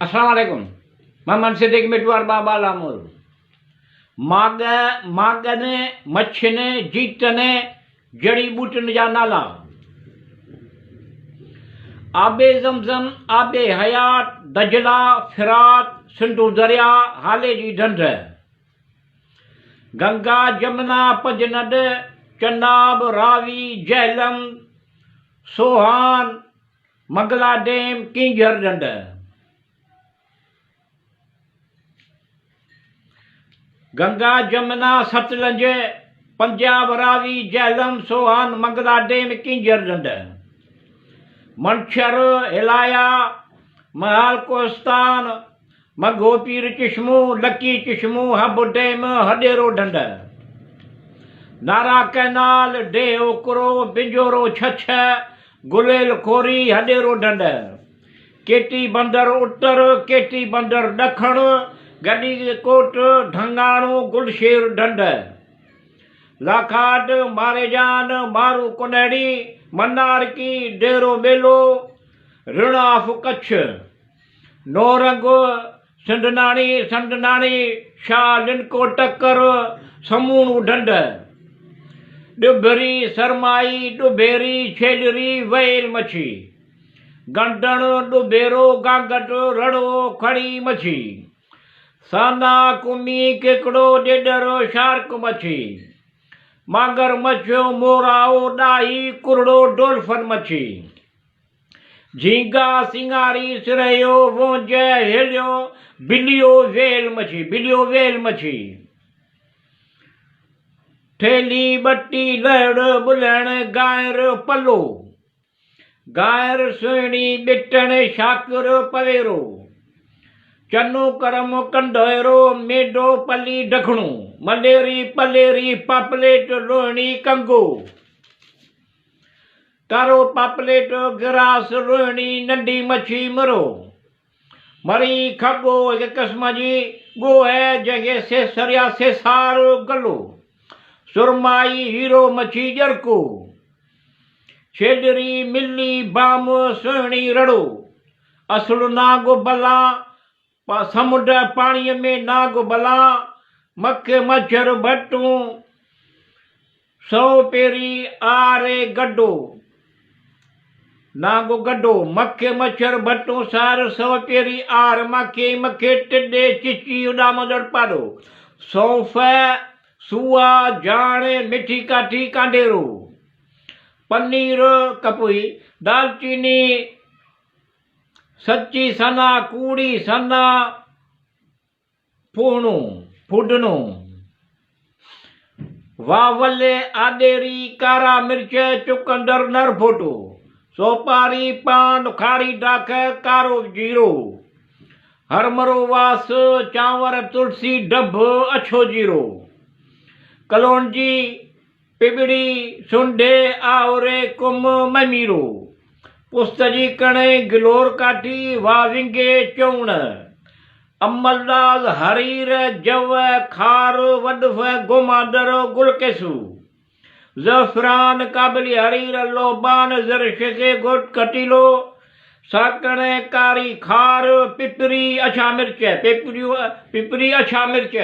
अस्सलाम वालेकुम। मैं सिद्दीक मिटवार बाबा लामोर। मागने मच्छने जीतने जड़ी बूटन जा नाला। आबे जमजम, आबे हयात, दजला, फिरात, सिंधु दरिया, हाले जी ढंढ। गंगा, जमुना, पंजनद, चनाब, रावी, झेलम, सोहान, मंगला डेम, किंजर ढंढ। गंगा, जमुना, सतलुज, पंजाब, रावी, झेलम, सोहान, मंगला डेम, किंजर ढंढ। मंछर, हिलाया, महाल कोस्तान, मघोपीर चिश्मू, लकी चिश्मू, हब डेम, हडेरो ढंढ। नारा कैनाल, डे ओकरो, बिंजोरो छछ, गुलेल खोरी, हडेरो ढंढ। केटी बंदर उत्तर, केटी बंदर ॾखण, गडी कोट, ढंगाणो, गुलशेर ढंढ। लाखाट, मारेजान, मारू कुनैड़ी, मन्नार की, डेरो बेलो, रिणाफ कच्छ। नौरंग, सिंधनाणी, संडनाणी, शाह लिनको टक्कर, समूणू ढंढ। डुभरी, सरमाई, डुभेरी, छेलरी, वहेल मच्छी। गंडण, डुभेरो, गांगट, रड़ो, खड़ी मच्छी। साना, कुमी, केकड़ो, डेडर, शार्क मच्छी। मांगर मच्छ, मोराओ, डाही, कुरड़ो, डोल्फन मच्छी। झींगा, सिंगारी, सिरयो, वोंज, हेलियो, बिलियो, वेल मच्छी। बिलियो वेल मच्छी। ठेली, बट्टी, लहड़, बुलण, गायर, पलो। गायर, सुहिणी, बिटण, शाकर, पवेरो। चन्नो, करम, कंडोरो, मेडो, पली, ढखणो। मलेरी, पलेरी, पापलेट, रोहिणी, कंगो। तारो, पापलेट, गिरास, रोहिणी, नंढी मच्छी, मरो। मरी, खगो, एक किस्म जी गो है जगह से सरिया से सार गलो। सुरमाई, हीरो मच्छी, जरको। छेलरी, मिली, बाम, सुहिणी, रड़ो। असुल, नाग, बला, समुंड पानी में नाग, बला। मख, मच्छर, भट्टू, सौ पेरी, आरे, गड्डो। नागो गड्डो, मखे, मच्छर, भट्टू, सार, सौ पेरी, आर, मखे, मखे, टिड्डे, चिची, उडामदड़, पाडो। सौंफ, सुआ, जाने, मिठी काठी, कांडेरो। पनीर, कपुई, दालचीनी, सच्ची सना, कूड़ी सना, फूडनो। वावले, आडेरी, कारा मिर्च, चुकंदर, नरफोटो। सोपारी, पान, खारी डाक, कारो जीरो। हरमरो, वास, चांवर, तुलसी, डभ, अछो जीरो। कलोंजी, पिबड़ी, सुंढे, आवरे, कुम, ममीरो। पुस्तजी, कणे, गिलोर काठी, वाविंगे, चौण। अमलदाल, हरीर, जव, खार, वडफ, गोमादर, गुलकेसू। ज़फ़रान, काबली, हरीर, लोबान, ज़रशके, गुट, कटीलो। साकण, कारी, खार, पिपरी, अछा मिर्च। पिपरी, अछा मिर्च।